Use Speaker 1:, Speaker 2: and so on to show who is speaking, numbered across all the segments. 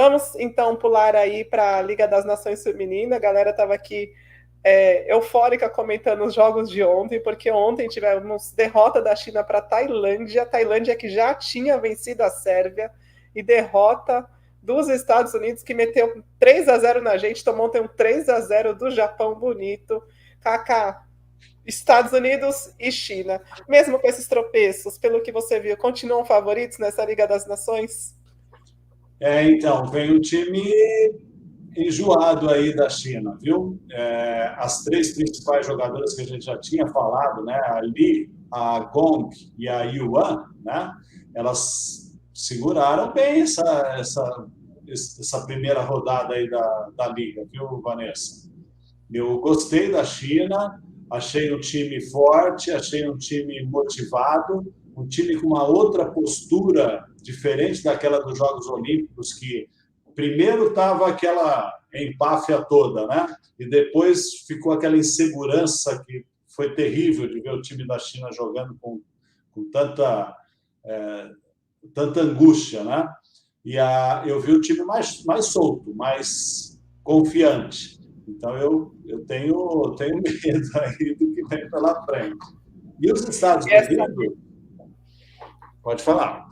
Speaker 1: Vamos, então, pular aí para a Liga das Nações Feminina. A galera estava aqui eufórica comentando os jogos de ontem, porque ontem tivemos derrota da China para a Tailândia que já tinha vencido a Sérvia, e derrota dos Estados Unidos, que meteu 3-0 na gente, tomou ontem um 3-0 do Japão bonito. Kaká, Estados Unidos e China, mesmo com esses tropeços, pelo que você viu, continuam favoritos nessa Liga das Nações?
Speaker 2: Então, vem um time enjoado aí da China, viu? As três principais jogadoras que a gente já tinha falado, né? A Li, a Gong e a Yuan, né? Elas seguraram bem essa primeira rodada aí da Liga, viu, Vanessa? Eu gostei da China, achei um time forte, achei um time motivado, um time com uma outra postura diferente daquela dos Jogos Olímpicos, que primeiro estava aquela empáfia toda, né? E depois ficou aquela insegurança que foi terrível de ver o time da China jogando com tanta angústia, né? E eu vi o time mais solto, mais confiante. Então, eu tenho medo aí do que vem pela frente. E os Estados Unidos... Pode falar.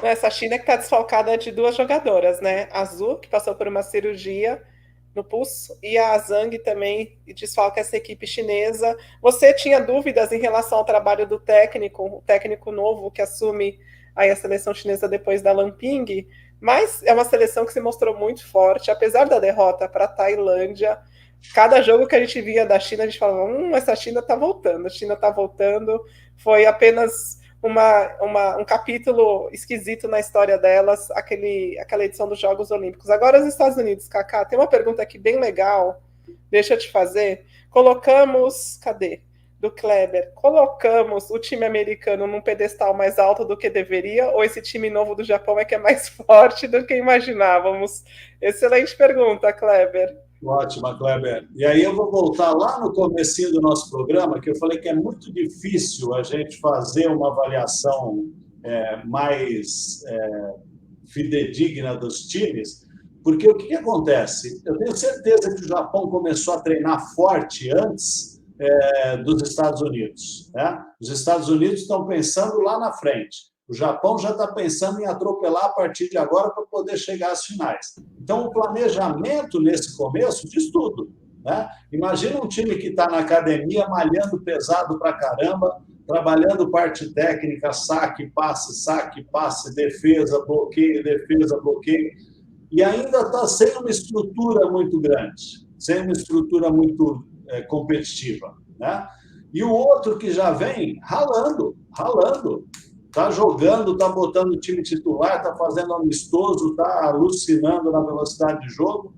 Speaker 1: Essa China que está desfalcada de duas jogadoras, né? A Zhu, que passou por uma cirurgia no pulso, e a Zhang também desfalca essa equipe chinesa. Você tinha dúvidas em relação ao trabalho do técnico, o técnico novo que assume aí a seleção chinesa depois da Lamping, mas é uma seleção que se mostrou muito forte, apesar da derrota para a Tailândia. Cada jogo que a gente via da China, a gente falava, essa China está voltando, a China está voltando. Foi apenas um capítulo esquisito na história delas, aquela edição dos Jogos Olímpicos. Agora, os Estados Unidos, Kaká, tem uma pergunta aqui bem legal, deixa eu te fazer. Cadê? Do Kleber. Colocamos o time americano num pedestal mais alto do que deveria, ou esse time novo do Japão é que é mais forte do que imaginávamos? Excelente pergunta, Kleber.
Speaker 2: Ótima, Kleber. E aí eu vou voltar lá no comecinho do nosso programa, que eu falei que é muito difícil a gente fazer uma avaliação mais fidedigna dos times, porque o que acontece? Eu tenho certeza que o Japão começou a treinar forte antes dos Estados Unidos, né? Os Estados Unidos estão pensando lá na frente. O Japão já está pensando em atropelar a partir de agora para poder chegar às finais. Então, o planejamento nesse começo diz tudo, né? Imagina um time que está na academia, malhando pesado para caramba, trabalhando parte técnica, saque, passe, defesa, bloqueio, e ainda está sem uma estrutura muito grande, sem uma estrutura muito competitiva, né? E o outro que já vem ralando, está jogando, está botando o time titular, está fazendo amistoso, está alucinando na velocidade de jogo.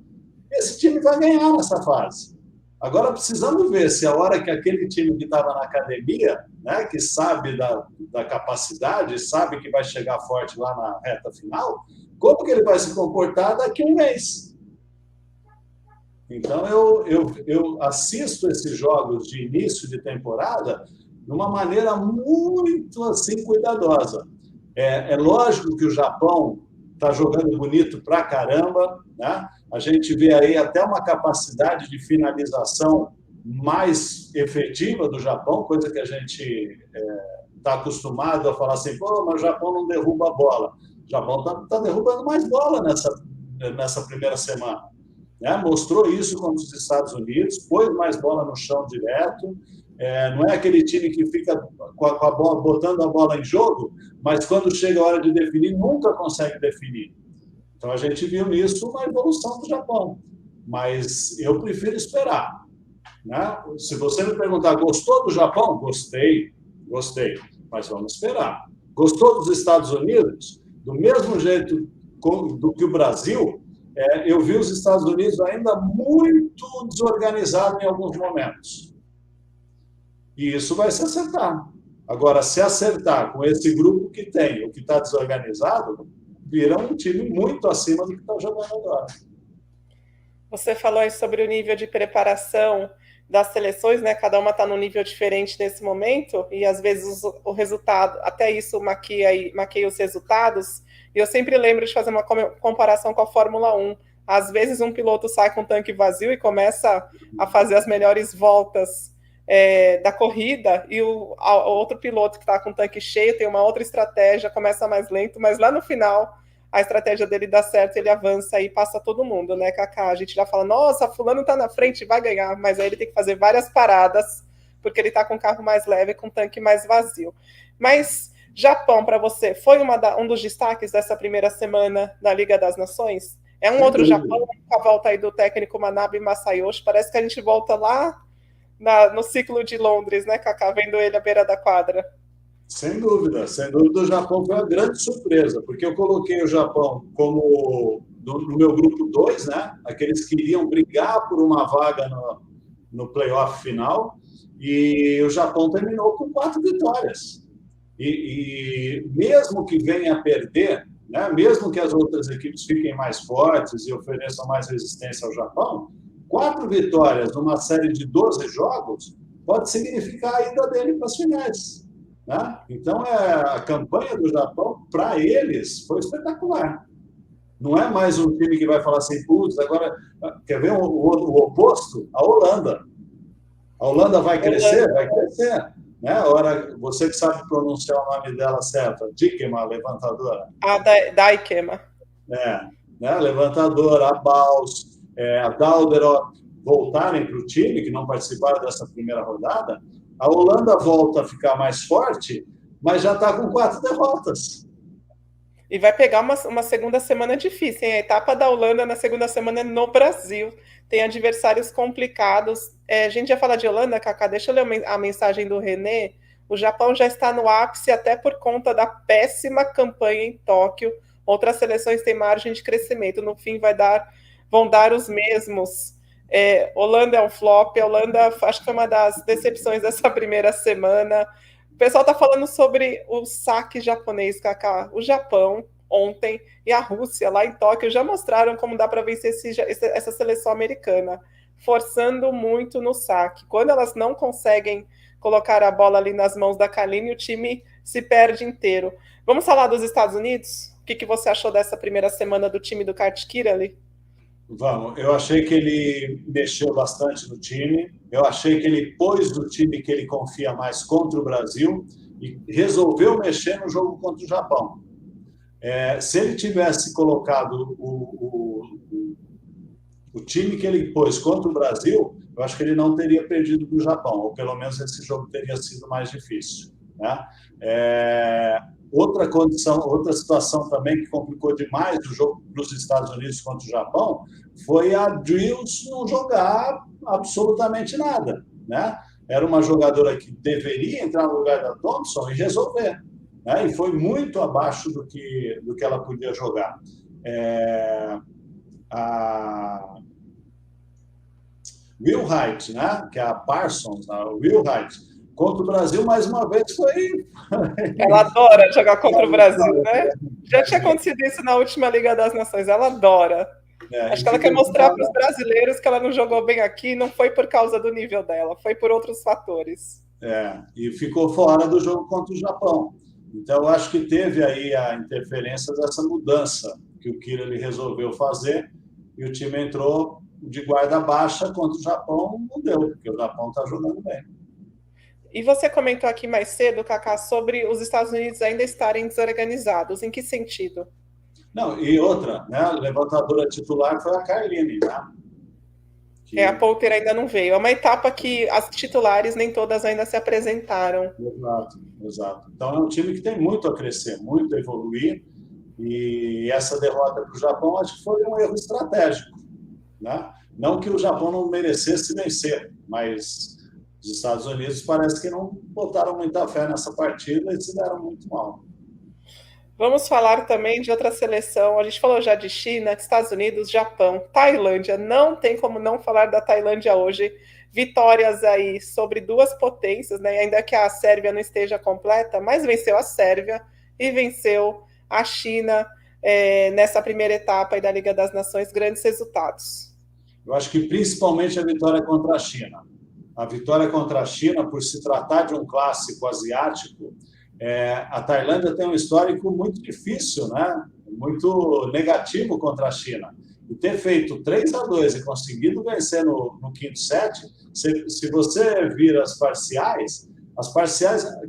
Speaker 2: Esse time vai ganhar nessa fase. Agora precisamos ver se a hora que aquele time que estava na academia, né, que sabe da capacidade, sabe que vai chegar forte lá na reta final, como que ele vai se comportar daqui a um mês. Então, eu assisto esses jogos de início de temporada de uma maneira muito assim cuidadosa. É lógico que o Japão está jogando bonito pra caramba, né? A gente vê aí até uma capacidade de finalização mais efetiva do Japão, coisa que a gente está acostumado a falar assim, pô, mas o Japão não derruba a bola. O Japão está derrubando mais bola nessa primeira semana, né? Mostrou isso contra os Estados Unidos, pôs mais bola no chão direto. Não é aquele time que fica com a bola, botando a bola em jogo, mas quando chega a hora de definir, nunca consegue definir. Então, a gente viu nisso uma evolução do Japão. Mas eu prefiro esperar, né? Se você me perguntar, gostou do Japão? Gostei. Mas vamos esperar. Gostou dos Estados Unidos? Do mesmo jeito do que o Brasil, eu vi os Estados Unidos ainda muito desorganizados em alguns momentos. E isso vai se acertar. Agora, se acertar com esse grupo que tem, o que está desorganizado, vira um time muito acima do que está jogando agora.
Speaker 1: Você falou aí sobre o nível de preparação das seleções, né? Cada uma está num nível diferente nesse momento, e às vezes o resultado, até isso maqueia os resultados. E eu sempre lembro de fazer uma comparação com a Fórmula 1. Às vezes um piloto sai com o tanque vazio e começa a fazer as melhores voltas da corrida, e o outro piloto que está com o tanque cheio tem uma outra estratégia, começa mais lento, mas lá no final a estratégia dele dá certo, ele avança e passa todo mundo, né, Kaká? A gente já fala, nossa, fulano tá na frente, vai ganhar, mas aí ele tem que fazer várias paradas, porque ele tá com o carro mais leve, com o tanque mais vazio. Mas Japão, para você, foi um dos destaques dessa primeira semana na Liga das Nações? É um outro Japão, com a volta aí do técnico Manabe Masayoshi, parece que a gente volta lá no ciclo de Londres, né, Kaká, vendo ele à beira da quadra.
Speaker 2: Sem dúvida, o Japão foi uma grande surpresa, porque eu coloquei o Japão como no meu grupo 2, né? Aqueles que iriam brigar por uma vaga no playoff final, e o Japão terminou com 4 vitórias. E mesmo que venha a perder, né? Mesmo que as outras equipes fiquem mais fortes e ofereçam mais resistência ao Japão, 4 vitórias numa série de 12 jogos pode significar a ida dele para as finais. Né? Então, a campanha do Japão, para eles, foi espetacular. Não é mais um time que vai falar assim, putz, agora, quer ver o oposto? A Holanda. A Holanda vai crescer? Vai crescer. Né? Agora, você que sabe pronunciar o nome dela certo, Dikema, levantadora.
Speaker 1: A Daikema.
Speaker 2: Né? Levantadora, a Baus, a Dalderot voltarem para o time, que não participaram dessa primeira rodada. A Holanda volta a ficar mais forte, mas já está com 4 derrotas.
Speaker 1: E vai pegar uma segunda semana difícil, hein? A etapa da Holanda na segunda semana é no Brasil. Tem adversários complicados. A gente já fala de Holanda, Kaká, deixa eu ler a mensagem do René. O Japão já está no ápice até por conta da péssima campanha em Tóquio. Outras seleções têm margem de crescimento. No fim, vão dar os mesmos. Holanda é um flop. A Holanda, acho que foi uma das decepções dessa primeira semana. O pessoal está falando sobre o saque japonês, Kaká. O Japão, ontem, e a Rússia, lá em Tóquio, já mostraram como dá para vencer essa seleção americana, forçando muito no saque. Quando elas não conseguem colocar a bola ali nas mãos da Kaline, o time se perde inteiro. Vamos falar dos Estados Unidos? O que você achou dessa primeira semana do time do Kurt Kiraly?
Speaker 2: Vamos, eu achei que ele mexeu bastante no time, eu achei que ele pôs o time que ele confia mais contra o Brasil e resolveu mexer no jogo contra o Japão. Se ele tivesse colocado o time que ele pôs contra o Brasil, eu acho que ele não teria perdido do Japão, ou pelo menos esse jogo teria sido mais difícil. Né? Outra condição, outra situação também que complicou demais o jogo dos Estados Unidos contra o Japão foi a Drills não jogar absolutamente nada. Né? Era uma jogadora que deveria entrar no lugar da Thompson e resolver. Né? E foi muito abaixo do que ela podia jogar. A Will Wright, né? Que é a Parsons, a Will Wright, contra o Brasil, mais uma vez, foi...
Speaker 1: Ela adora jogar contra o Brasil, né? Já tinha acontecido isso na última Liga das Nações, ela adora. Acho que ela quer mostrar para os brasileiros que ela não jogou bem aqui, não foi por causa do nível dela, foi por outros fatores.
Speaker 2: E ficou fora do jogo contra o Japão. Então, eu acho que teve aí a interferência dessa mudança que o Kiraly resolveu fazer, e o time entrou de guarda baixa contra o Japão, não deu, porque o Japão está jogando bem.
Speaker 1: E você comentou aqui mais cedo, Kaká, sobre os Estados Unidos ainda estarem desorganizados. Em que sentido?
Speaker 2: Não, e outra, né? A levantadora titular foi a Kaline, né?
Speaker 1: A Poulter ainda não veio. É uma etapa que as titulares nem todas ainda se apresentaram.
Speaker 2: Exato. Então, é um time que tem muito a crescer, muito a evoluir. E essa derrota para o Japão, acho que foi um erro estratégico. Né? Não que o Japão não merecesse vencer, mas os Estados Unidos parece que não botaram muita fé nessa partida e se deram muito mal.
Speaker 1: Vamos falar também de outra seleção. A gente falou já de China, de Estados Unidos, Japão, Tailândia. Não tem como não falar da Tailândia hoje. Vitórias aí sobre duas potências, né? Ainda que a Sérvia não esteja completa, mas venceu a Sérvia e venceu a China nessa primeira etapa aí da Liga das Nações. Grandes resultados.
Speaker 2: Eu acho que principalmente a vitória contra a China. A vitória contra a China, por se tratar de um clássico asiático, A Tailândia tem um histórico muito difícil, né? Muito negativo contra a China. E ter feito 3-2 e conseguido vencer no quinto set, se você vir as parciais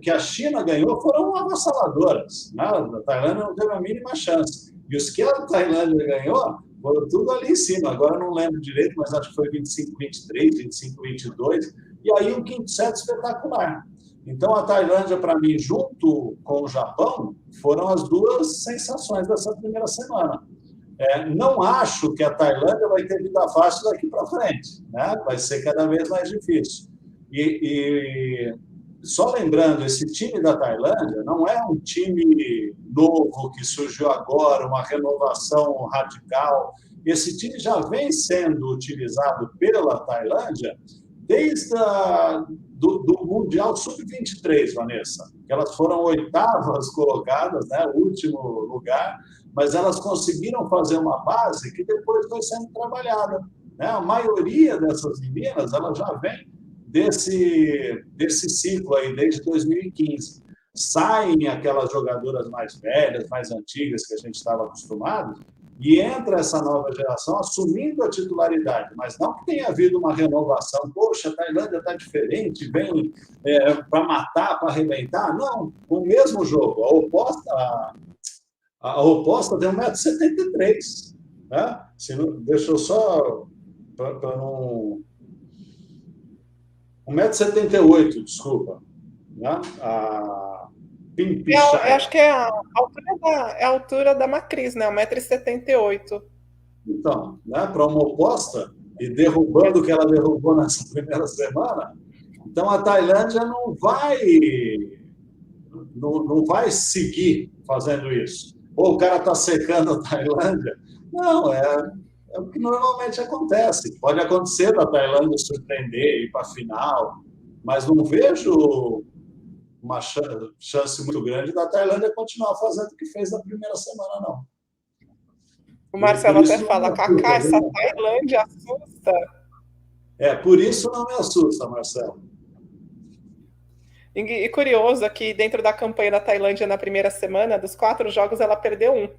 Speaker 2: que a China ganhou foram avassaladoras, né? A Tailândia não teve a mínima chance. E os que a Tailândia ganhou foram tudo ali em cima. Agora não lembro direito, mas acho que foi 25-23, 25-22. E aí um quinto set espetacular. Então, a Tailândia, para mim, junto com o Japão, foram as duas sensações dessa primeira semana. Não acho que a Tailândia vai ter vida fácil daqui para frente, né? Vai ser cada vez mais difícil. E só lembrando, esse time da Tailândia não é um time novo que surgiu agora, uma renovação radical. Esse time já vem sendo utilizado pela Tailândia desde do Mundial Sub-23, Vanessa. Elas foram oitavas colocadas, né, último lugar, mas elas conseguiram fazer uma base que depois foi sendo trabalhada. Né? A maioria dessas meninas ela já vem desse ciclo aí, desde 2015. Saem aquelas jogadoras mais velhas, mais antigas que a gente estava acostumado, e entra essa nova geração assumindo a titularidade, mas não que tenha havido uma renovação. Poxa, a Tailândia está diferente, vem para matar, para arrebentar. Não, o mesmo jogo. A oposta tem 1,73 m. Né? Deixa eu só... para não... 1,78 m, desculpa. Né?
Speaker 1: Eu acho que é a altura da Macris, né? 1,78 m.
Speaker 2: Então, né, para uma oposta, e derrubando o que ela derrubou nessa primeira semana, então a Tailândia não vai seguir fazendo isso. Ou o cara está secando a Tailândia. Não, é o que normalmente acontece. Pode acontecer da Tailândia surpreender, ir para a final, mas não vejo uma chance muito grande da Tailândia continuar fazendo o que fez na primeira semana, não.
Speaker 1: O Marcelo até fala, Cacá, essa Tailândia assusta.
Speaker 2: Por isso não me assusta, Marcelo.
Speaker 1: E curioso que dentro da campanha da Tailândia na primeira semana, dos 4 jogos, ela perdeu um.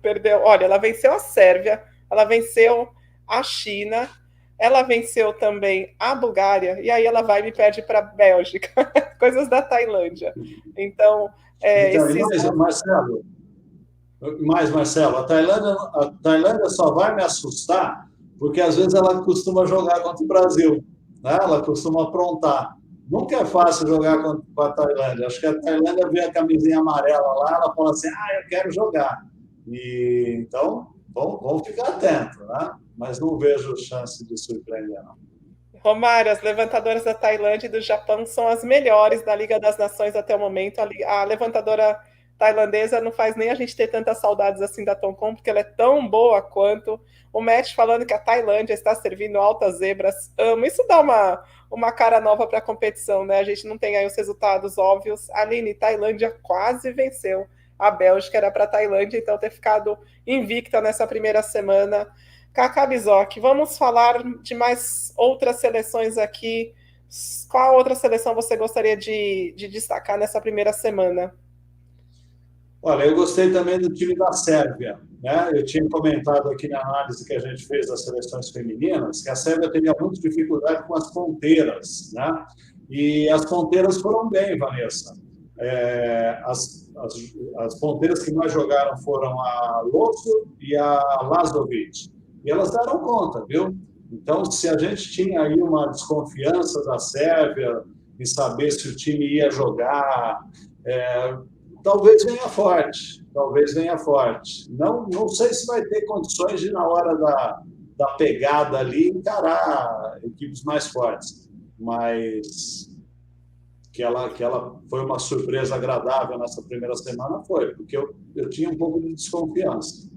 Speaker 1: Olha, ela venceu a Sérvia, ela venceu a China, ela venceu também a Bulgária, e aí ela vai e me perde para a Bélgica. Coisas da Tailândia. Então,
Speaker 2: Marcelo, a Tailândia só vai me assustar porque às vezes ela costuma jogar contra o Brasil, né? Ela costuma aprontar. Nunca é fácil jogar com a Tailândia. Acho que a Tailândia vê a camisinha amarela lá, ela fala assim, eu quero jogar. E então, vamos ficar atentos, né? Mas não vejo chance de surpreender, não.
Speaker 1: Romário, as levantadoras da Tailândia e do Japão são as melhores da Liga das Nações até o momento. A levantadora tailandesa não faz nem a gente ter tantas saudades assim da Tonkon, porque ela é tão boa quanto. O Matt falando que a Tailândia está servindo altas zebras. Amo. Isso dá uma cara nova para a competição, né? A gente não tem aí os resultados óbvios. Aline, Tailândia quase venceu a Bélgica, era para a Tailândia, então ter ficado invicta nessa primeira semana. Cacá Bizoc, vamos falar de mais outras seleções aqui. Qual outra seleção você gostaria de destacar nessa primeira semana?
Speaker 2: Olha, eu gostei também do time da Sérvia. Né? Eu tinha comentado aqui na análise que a gente fez das seleções femininas que a Sérvia teria muita dificuldade com as ponteiras. Né? E as ponteiras foram bem, Vanessa. As ponteiras que mais jogaram foram a Loso e a Lazovic. E elas deram conta, viu? Então, se a gente tinha aí uma desconfiança da Sérvia em saber se o time ia jogar, talvez venha forte. Não sei se vai ter condições de, na hora da pegada ali, encarar equipes mais fortes. Mas que ela foi uma surpresa agradável nessa primeira semana, foi, porque eu tinha um pouco de desconfiança.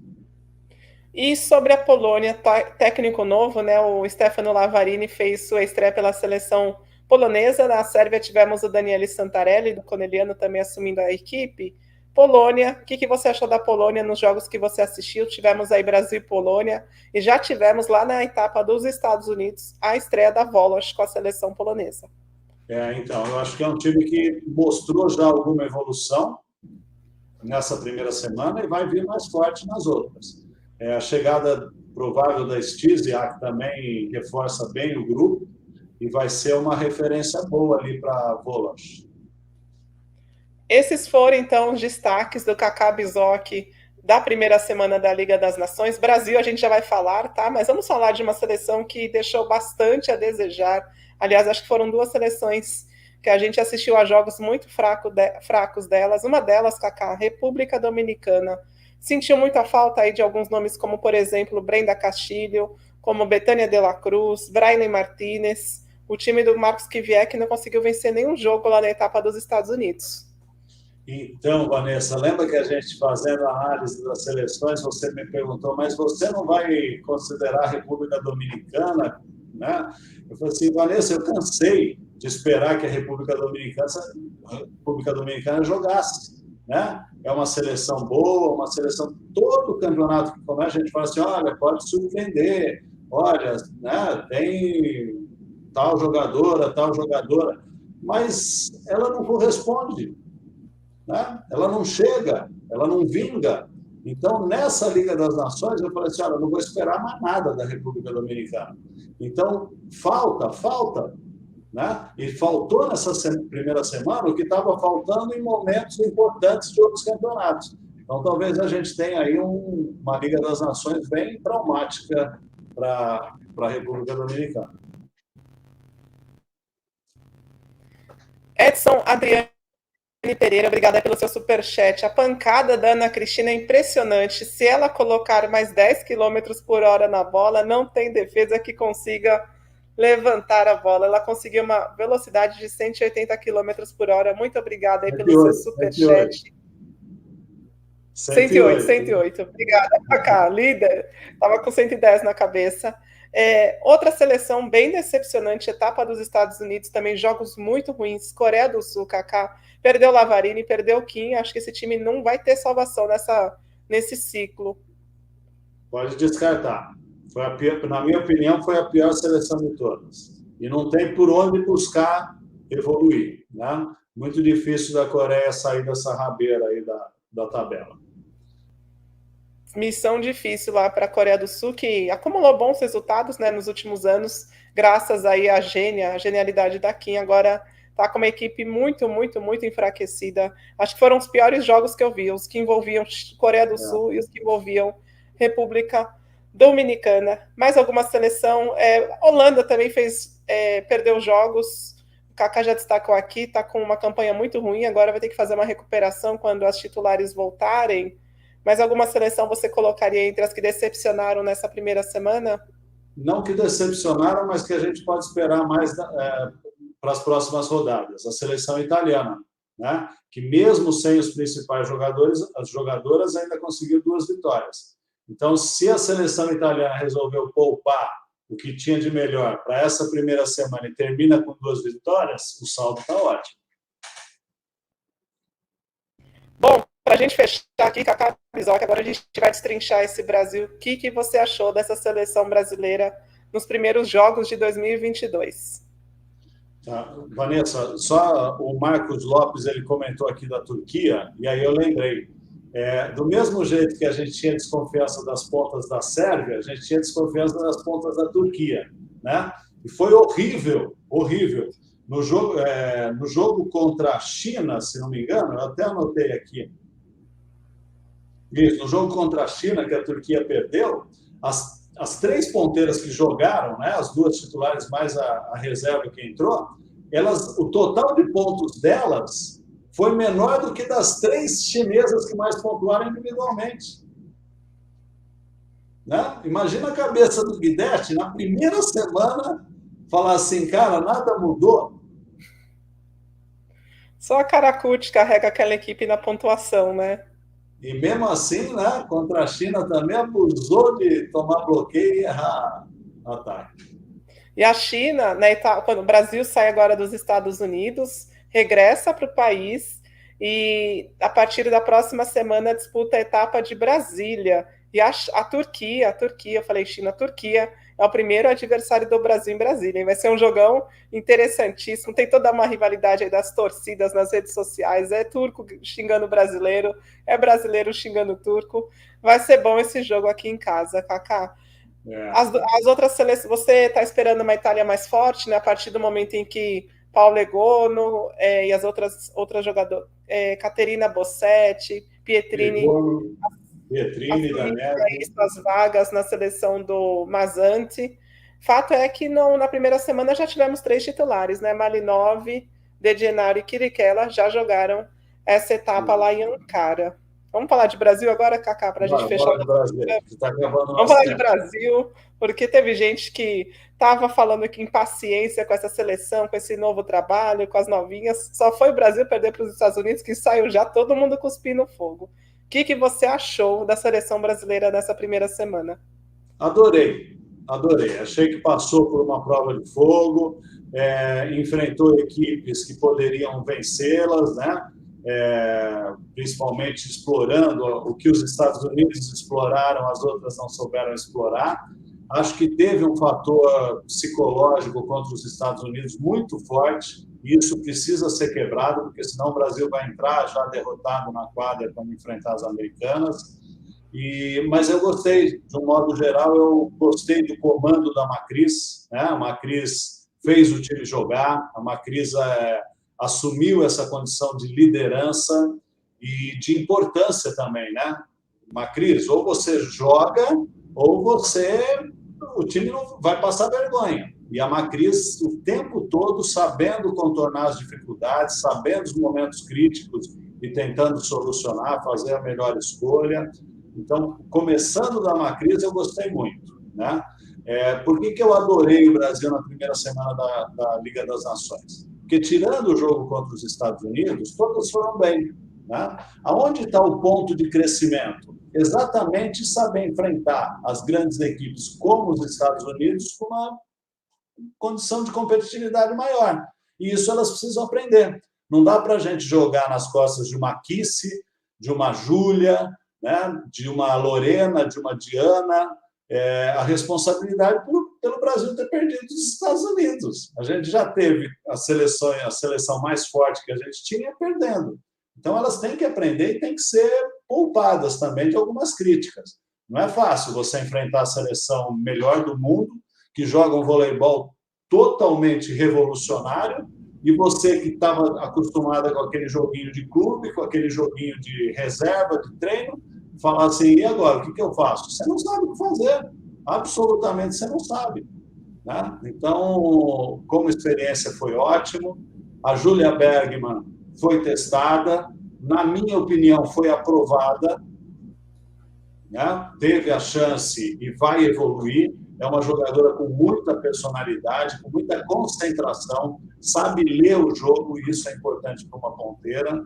Speaker 1: E sobre a Polônia, técnico novo, né? O Stefano Lavarini fez sua estreia pela seleção polonesa. Na Sérvia tivemos o Daniele Santarelli, do Corneliano, também assumindo a equipe. Polônia, o que você achou da Polônia nos jogos que você assistiu? Tivemos aí Brasil e Polônia, e já tivemos lá na etapa dos Estados Unidos a estreia da Volosh com a seleção polonesa.
Speaker 2: Então, eu acho que é um time que mostrou já alguma evolução, nessa primeira semana e vai vir mais forte nas outras. A chegada provável da Stysiak também reforça bem o grupo e vai ser uma referência boa ali para Volosh.
Speaker 1: Esses foram, então, os destaques do Kaká Bizoc da primeira semana da Liga das Nações. Brasil a gente já vai falar, tá? Mas vamos falar de uma seleção que deixou bastante a desejar. Aliás, acho que foram duas seleções que a gente assistiu a jogos muito fracos delas. Uma delas, Kaká, República Dominicana. Sentiu muita falta aí de alguns nomes, como, por exemplo, Brenda Castilho, como Betânia de la Cruz, Braille Martinez. O time do Marcos Kiviek não conseguiu vencer nenhum jogo lá na etapa dos Estados Unidos.
Speaker 2: Então, Vanessa, lembra que a gente fazendo a análise das seleções, você me perguntou, mas você não vai considerar a República Dominicana, né? Eu falei assim, Vanessa, eu cansei de esperar que a República Dominicana jogasse, né? É uma seleção boa, uma seleção, todo o campeonato que começa, a gente fala assim, olha, pode surpreender, olha, né, tem tal jogadora, mas ela não corresponde, né? Ela não chega, ela não vinga. Então, nessa Liga das Nações, eu falei assim, olha, eu não vou esperar mais nada da República Dominicana. Então, falta, né? E faltou nessa primeira semana o que estava faltando em momentos importantes de outros campeonatos. Então, talvez a gente tenha aí uma Liga das Nações bem traumática para a República Dominicana.
Speaker 1: Edson Adriano Pereira, obrigada pelo seu superchat. A pancada da Ana Cristina é impressionante. Se ela colocar mais 10 km por hora na bola, não tem defesa que consiga levantar a bola. Ela conseguiu uma velocidade de 180 km por hora. Muito obrigada aí pelo seu superchat. 108. Obrigada, Kaká, líder. Estava com 110 na cabeça. Outra seleção bem decepcionante, etapa dos Estados Unidos, também jogos muito ruins. Coreia do Sul, Kaká, perdeu Lavarini, perdeu Kim. Acho que esse time não vai ter salvação nesse ciclo.
Speaker 2: Pode descartar. Na minha opinião, foi a pior seleção de todas. E não tem por onde buscar evoluir, né? Muito difícil da Coreia sair dessa rabeira aí da tabela.
Speaker 1: Missão difícil lá para a Coreia do Sul, que acumulou bons resultados, né, nos últimos anos, graças aí à genialidade da Kim. Agora está com uma equipe muito, muito, muito enfraquecida. Acho que foram os piores jogos que eu vi, os que envolviam Coreia do Sul e os que envolviam República Dominicana. Mais alguma seleção. Holanda também perdeu jogos. O Kaká já destacou aqui, está com uma campanha muito ruim, agora vai ter que fazer uma recuperação quando as titulares voltarem. Mas alguma seleção você colocaria entre as que decepcionaram nessa primeira semana?
Speaker 2: Não que decepcionaram, mas que a gente pode esperar mais para as próximas rodadas. A seleção italiana, né? Que mesmo sem os principais jogadores, as jogadoras ainda conseguiu 2 vitórias. Então, se a seleção italiana resolveu poupar o que tinha de melhor para essa primeira semana e termina com 2 vitórias, o saldo está ótimo.
Speaker 1: Bom, para a gente fechar aqui, Kaká Bizoc, agora a gente vai destrinchar esse Brasil. O que você achou dessa seleção brasileira nos primeiros jogos de 2022?
Speaker 2: Vanessa, só o Marcos Lopes ele comentou aqui da Turquia, e aí eu lembrei. Do mesmo jeito que a gente tinha desconfiança das pontas da Sérvia, a gente tinha desconfiança das pontas da Turquia, né? E foi horrível. No jogo contra a China, se não me engano, eu até anotei aqui. Isso, no jogo contra a China, que a Turquia perdeu, as 3 ponteiras que jogaram, né, as 2 titulares mais a reserva que entrou, o total de pontos delas foi menor do que das 3 chinesas que mais pontuaram individualmente. Né? Imagina a cabeça do Guidetti, na primeira semana, falar assim, cara, nada mudou.
Speaker 1: Só a Caracuti carrega aquela equipe na pontuação, né?
Speaker 2: E mesmo assim, né, contra a China também abusou de tomar bloqueio e errar ataque.
Speaker 1: E a China, né, quando o Brasil sai agora dos Estados Unidos, regressa para o país e a partir da próxima semana disputa a etapa de Brasília. E a Turquia, eu falei China, a Turquia é o primeiro adversário do Brasil em Brasília. E vai ser um jogão interessantíssimo. Tem toda uma rivalidade aí das torcidas nas redes sociais. É turco xingando brasileiro, é brasileiro xingando turco. Vai ser bom esse jogo aqui em casa, Kaká. As outras seleções, você está esperando uma Itália mais forte, né? A partir do momento em que Paulo Egono e as outras jogadoras, Caterina Bossetti, Pietrini,
Speaker 2: Pietrini, Danese,
Speaker 1: suas vagas na seleção do Mazzanti. Fato é que na primeira semana já tivemos 3 titulares, né? Malinov, De Gennaro e Quiriquela já jogaram essa etapa lá em Ankara. Vamos falar de Brasil agora, Kaká, para a gente fechar. Vamos falar de Brasil, porque teve gente que estava falando que impaciência com essa seleção, com esse novo trabalho, com as novinhas. Só foi o Brasil perder para os Estados Unidos que saiu já todo mundo cuspindo fogo. O que você achou da seleção brasileira nessa primeira semana?
Speaker 2: Adorei. Achei que passou por uma prova de fogo, enfrentou equipes que poderiam vencê-las, né? Principalmente explorando o que os Estados Unidos exploraram, as outras não souberam explorar. Acho que teve um fator psicológico contra os Estados Unidos muito forte, e isso precisa ser quebrado, porque senão o Brasil vai entrar já derrotado na quadra quando enfrentar as americanas. Mas eu gostei, de um modo geral, eu gostei do comando da Macris, né? A Macris fez o time jogar, a Macris assumiu essa condição de liderança e de importância também, né? Macris, ou você joga, ou o time não vai passar vergonha. E a Macris, o tempo todo, sabendo contornar as dificuldades, sabendo os momentos críticos e tentando solucionar, fazer a melhor escolha. Então, começando da Macris, eu gostei muito, né? Por que eu adorei o Brasil na primeira semana da Liga das Nações? Porque, tirando o jogo contra os Estados Unidos, todas foram bem, né? Aonde está o ponto de crescimento? Exatamente saber enfrentar as grandes equipes como os Estados Unidos com uma condição de competitividade maior. E isso elas precisam aprender. Não dá para a gente jogar nas costas de uma Kissy, de uma Júlia, né? De uma Lorena, de uma Diana, a responsabilidade pelo Brasil ter perdido os Estados Unidos. A gente já teve a seleção mais forte que a gente tinha perdendo. Então, elas têm que aprender e têm que ser poupadas também de algumas críticas. Não é fácil você enfrentar a seleção melhor do mundo, que joga um voleibol totalmente revolucionário, e você que estava acostumada com aquele joguinho de clube, com aquele joguinho de reserva, de treino, falar assim, e agora, o que eu faço? Você não sabe o que fazer. Absolutamente você não sabe, né? Então, como experiência, foi ótimo. A Júlia Bergman foi testada, na minha opinião, foi aprovada, né? Teve a chance e vai evoluir. É uma jogadora com muita personalidade, com muita concentração, sabe ler o jogo, e isso é importante para uma ponteira.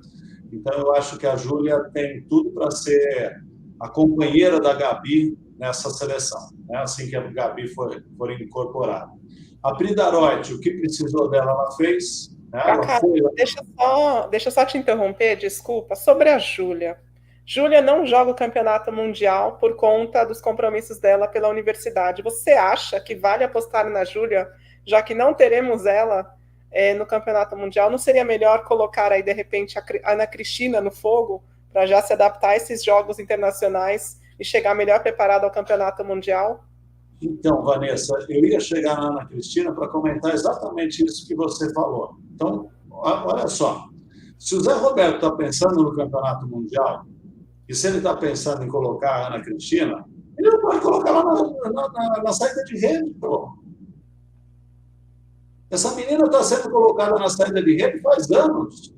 Speaker 2: Então, eu acho que a Júlia tem tudo para ser a companheira da Gabi nessa seleção, né? Assim que a Gabi for incorporada. A Pridarotti, o que precisou dela, ela fez. Né?
Speaker 1: Cacá, deixa eu só te interromper, desculpa, sobre a Júlia. Júlia não joga o campeonato mundial por conta dos compromissos dela pela universidade. Você acha que vale apostar na Júlia, já que não teremos ela no campeonato mundial? Não seria melhor colocar aí, de repente, a Ana Cristina no fogo, para já se adaptar a esses jogos internacionais e chegar melhor preparada ao campeonato mundial?
Speaker 2: Então, Vanessa, eu ia chegar na Ana Cristina para comentar exatamente isso que você falou. Então, olha só, se o Zé Roberto está pensando no campeonato mundial, e se ele está pensando em colocar a Ana Cristina, ele não pode colocar lá na saída de rede, pô. Essa menina está sendo colocada na saída de rede faz anos.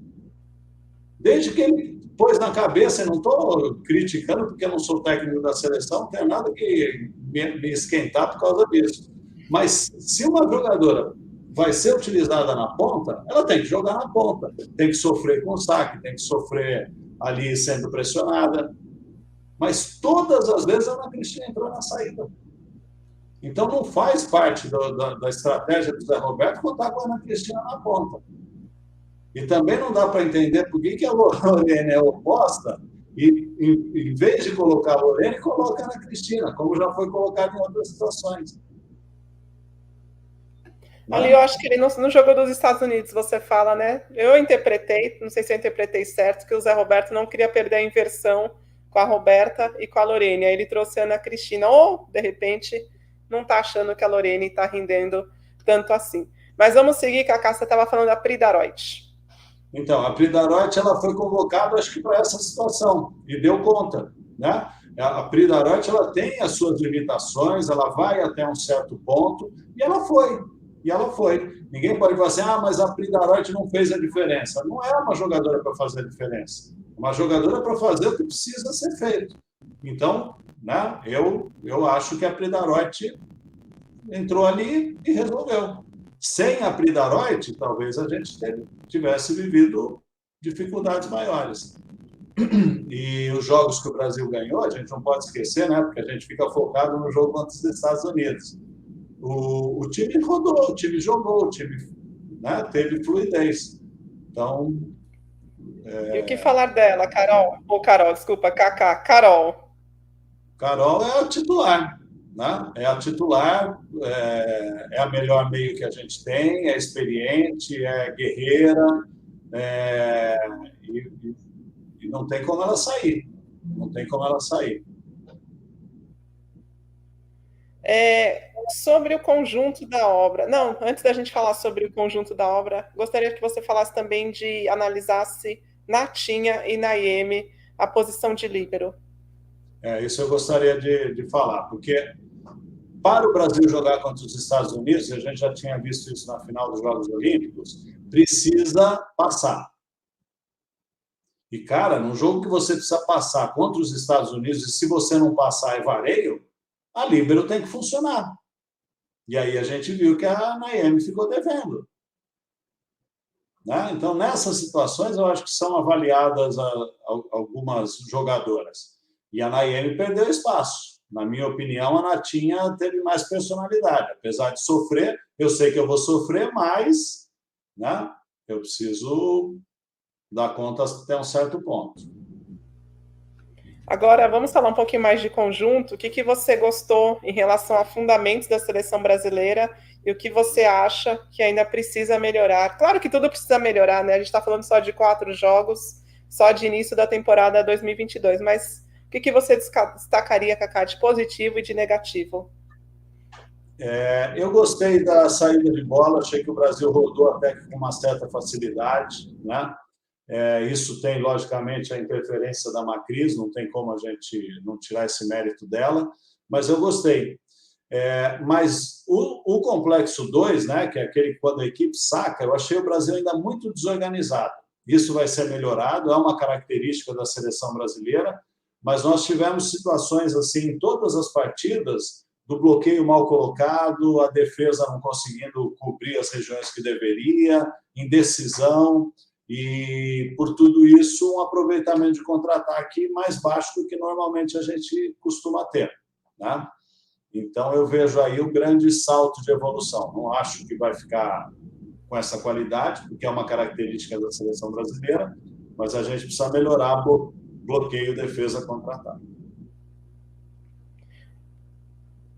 Speaker 2: Desde que ele pôs na cabeça, e não estou criticando, porque eu não sou técnico da seleção, não tenho nada que me esquentar por causa disso. Mas se uma jogadora vai ser utilizada na ponta, ela tem que jogar na ponta. Tem que sofrer com o saque, tem que sofrer ali sendo pressionada. Mas todas as vezes a Ana Cristina entrou na saída. Então não faz parte da estratégia do Zé Roberto contar com a Ana Cristina na ponta. E também não dá para entender por que a Lorena é oposta E, em vez de colocar a Lorena, coloca a Ana Cristina, como já foi colocado em outras situações.
Speaker 1: Ali
Speaker 2: Né?
Speaker 1: eu acho que ele no jogo dos Estados Unidos, você fala, né? Eu interpretei, não sei se eu interpretei certo, que o Zé Roberto não queria perder a inversão com a Roberta e com a Lorene. Aí ele trouxe a Ana Cristina, ou, de repente, não tá achando que a Lorene tá rendendo tanto assim. Mas vamos seguir, que a Cássia estava falando da Pridaroit.
Speaker 2: Então, a Pridaroit ela foi convocada, acho que para essa situação, e deu conta. Né? A Pridaroit ela tem as suas limitações, ela vai até um certo ponto, e ela foi. E ela foi. Ninguém pode falar assim, mas a Pridaroit não fez a diferença. Não é uma jogadora para fazer a diferença. É uma jogadora para fazer o que precisa ser feito. Então, né, eu acho que a Pridaroit entrou ali e resolveu. Sem a Pridaroit, talvez a gente tivesse vivido dificuldades maiores. E os jogos que o Brasil ganhou, a gente não pode esquecer, né? Porque a gente fica focado no jogo contra os Estados Unidos. O time rodou, o time jogou, o time, né, teve fluidez. Então.
Speaker 1: E o que falar dela, Carol? Ou Carol, desculpa, Kaká. Carol.
Speaker 2: Carol é a titular. Né? É a titular, é a melhor meio que a gente tem, é experiente, é guerreira, é, e, e não tem como ela sair. Não tem como ela sair.
Speaker 1: Sobre o conjunto da obra. Não, antes da gente falar sobre o conjunto da obra, gostaria que você falasse também de analisasse na Tinha e na Ieme a posição de líbero.
Speaker 2: Isso eu gostaria de falar, porque para o Brasil jogar contra os Estados Unidos, a gente já tinha visto isso na final dos Jogos Olímpicos, precisa passar. E, cara, num jogo que você precisa passar contra os Estados Unidos, e se você não passar é vareio, a líbero tem que funcionar. E aí a gente viu que a Naemi ficou devendo. Né? Então, nessas situações, eu acho que são avaliadas algumas jogadoras. E a Naemi perdeu espaço. Na minha opinião, a Natinha teve mais personalidade. Apesar de sofrer, eu sei que eu vou sofrer, mas, né, eu preciso dar conta até um certo ponto.
Speaker 1: Agora, vamos falar um pouquinho mais de conjunto. O que você gostou em relação a fundamentos da seleção brasileira e o que você acha que ainda precisa melhorar? Claro que tudo precisa melhorar, né? A gente está falando só de 4 jogos, só de início da temporada 2022, mas o que você destacaria, Cacá, de positivo e de negativo?
Speaker 2: Eu gostei da saída de bola, achei que o Brasil rodou até com uma certa facilidade, né? Isso tem, logicamente, a interferência da Macris, não tem como a gente não tirar esse mérito dela, mas eu gostei. Mas o complexo 2, né, que é aquele quando a equipe saca, eu achei o Brasil ainda muito desorganizado. Isso vai ser melhorado, é uma característica da seleção brasileira, mas nós tivemos situações assim em todas as partidas, do bloqueio mal colocado, a defesa não conseguindo cobrir as regiões que deveria, indecisão, e por tudo isso um aproveitamento de contra-ataque mais baixo do que normalmente a gente costuma ter. Né? Então, eu vejo aí um grande salto de evolução. Não acho que vai ficar com essa qualidade, porque é uma característica da seleção brasileira, mas a gente precisa melhorar bloqueio, defesa, contra-ataque.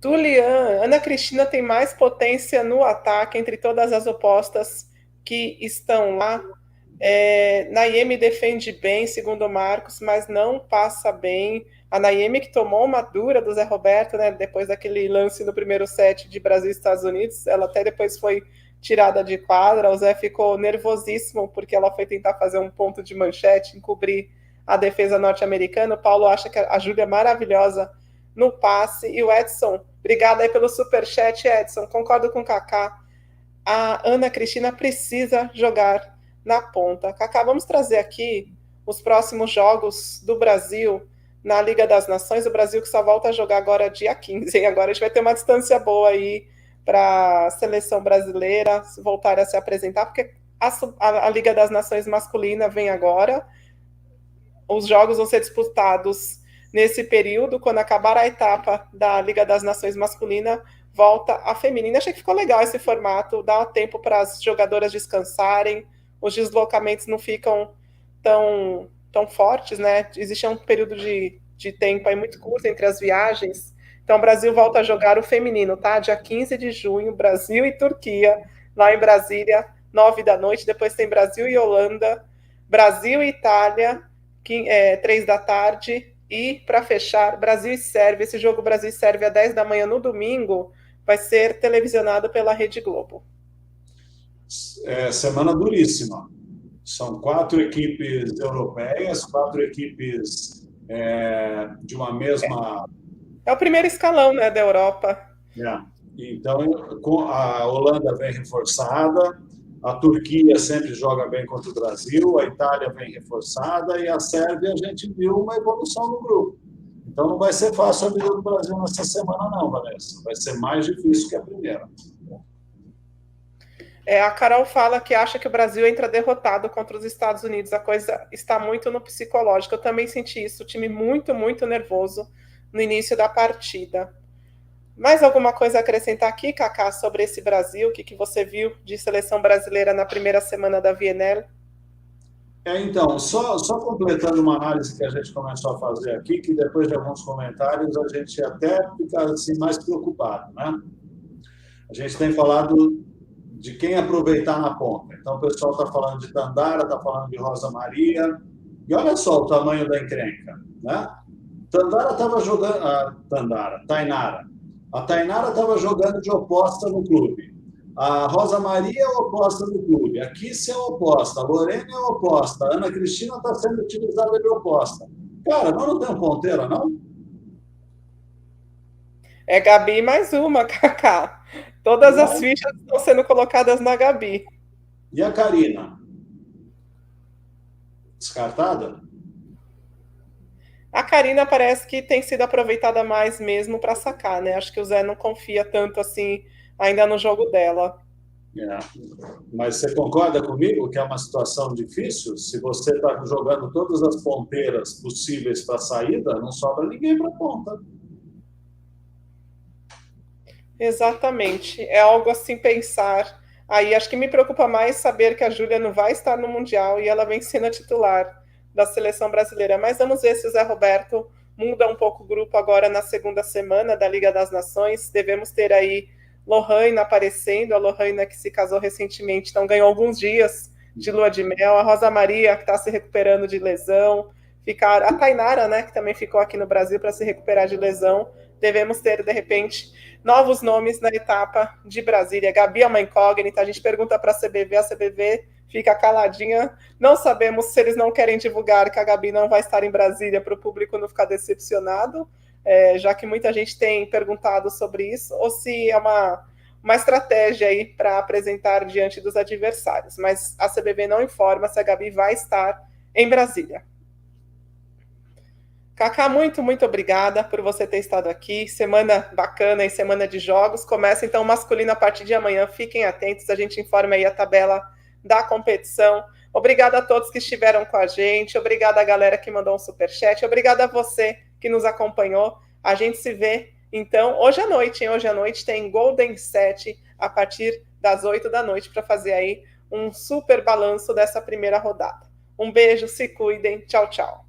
Speaker 1: Tulian, Ana Cristina tem mais potência no ataque entre todas as opostas que estão lá. Nayemi defende bem, segundo o Marcos, mas não passa bem. A Nayemi que tomou uma dura do Zé Roberto, né, depois daquele lance no primeiro set de Brasil e Estados Unidos, ela até depois foi tirada de quadra. O Zé ficou nervosíssimo porque ela foi tentar fazer um ponto de manchete, encobrir a defesa norte-americana. O Paulo acha que a Júlia é maravilhosa no passe. E o Edson, obrigada aí pelo superchat, Edson. Concordo com o Kaká. A Ana Cristina precisa jogar na ponta. Kaká, vamos trazer aqui os próximos jogos do Brasil na Liga das Nações. O Brasil que só volta a jogar agora dia 15. Hein? Agora a gente vai ter uma distância boa aí para a seleção brasileira voltar a se apresentar, porque a Liga das Nações masculina vem agora. Os jogos vão ser disputados nesse período. Quando acabar a etapa da Liga das Nações masculina, volta a feminina. Achei que ficou legal esse formato, dá tempo para as jogadoras descansarem, os deslocamentos não ficam tão fortes, né? Existe um período de tempo aí muito curto entre as viagens. Então, o Brasil volta a jogar o feminino, tá? Dia 15 de junho, Brasil e Turquia, lá em Brasília, 9 da noite. Depois tem Brasil e Holanda, Brasil e Itália, 3 da tarde. E, para fechar, Brasil e Sérvia. Esse jogo Brasil e Sérvia, 10 da manhã no domingo, vai ser televisionado pela Rede Globo.
Speaker 2: Semana duríssima. São 4 equipes europeias, 4 equipes de uma mesma...
Speaker 1: É o primeiro escalão, né, da Europa.
Speaker 2: Então, a Holanda vem reforçada, a Turquia sempre joga bem contra o Brasil, a Itália vem reforçada e a Sérvia, a gente viu uma evolução no grupo. Então, não vai ser fácil a vida do Brasil nessa semana, não, Vanessa. Vai ser mais difícil que a primeira.
Speaker 1: A Carol fala que acha que o Brasil entra derrotado contra os Estados Unidos. A coisa está muito no psicológico. Eu também senti isso. O time muito, muito nervoso no início da partida. Mais alguma coisa a acrescentar aqui, Cacá, sobre esse Brasil? O que você viu de seleção brasileira na primeira semana da Bienal?
Speaker 2: Então, só completando uma análise que a gente começou a fazer aqui, que depois de alguns comentários a gente até fica assim, mais preocupado, né? A gente tem falado de quem aproveitar na ponta. Então, o pessoal está falando de Tandara, está falando de Rosa Maria. E olha só o tamanho da encrenca, né? Tandara estava jogando... Tainara. A Tainara estava jogando de oposta no clube. A Rosa Maria é oposta no clube. A Kiss é oposta. A Lorena é oposta. A Ana Cristina está sendo utilizada de oposta. Cara, nós não temos ponteira, não?
Speaker 1: É Gabi mais uma, Cacá. Todas as fichas estão sendo colocadas na Gabi.
Speaker 2: E a Karina? Descartada?
Speaker 1: A Karina parece que tem sido aproveitada mais mesmo para sacar, né? Acho que o Zé não confia tanto assim ainda no jogo dela.
Speaker 2: Mas você concorda comigo que é uma situação difícil? Se você está jogando todas as ponteiras possíveis para a saída, não sobra ninguém para a ponta.
Speaker 1: Exatamente. É algo assim pensar. Aí acho que me preocupa mais saber que a Júlia não vai estar no Mundial e ela vem sendo a titular da seleção brasileira. Mas vamos ver se o Zé Roberto muda um pouco o grupo agora na segunda semana da Liga das Nações. Devemos ter aí Lohane aparecendo, a Lohane que se casou recentemente, então ganhou alguns dias de lua de mel. A Rosa Maria, que está se recuperando de lesão. A Tainara, né, que também ficou aqui no Brasil para se recuperar de lesão. Devemos ter, de repente, novos nomes na etapa de Brasília. Gabi é uma incógnita, a gente pergunta para a CBV fica caladinha. Não sabemos se eles não querem divulgar que a Gabi não vai estar em Brasília para o público não ficar decepcionado, já que muita gente tem perguntado sobre isso, ou se é uma estratégia aí para apresentar diante dos adversários. Mas a CBV não informa se a Gabi vai estar em Brasília. Cacá, muito, muito obrigada por você ter estado aqui. Semana bacana e semana de jogos. Começa então o masculino a partir de amanhã. Fiquem atentos, a gente informa aí a tabela da competição. Obrigada a todos que estiveram com a gente. Obrigada a galera que mandou um superchat. Obrigada a você que nos acompanhou. A gente se vê então hoje à noite. Hoje à noite tem Golden 7 a partir das 8 da noite para fazer aí um super balanço dessa primeira rodada. Um beijo, se cuidem. Tchau, tchau.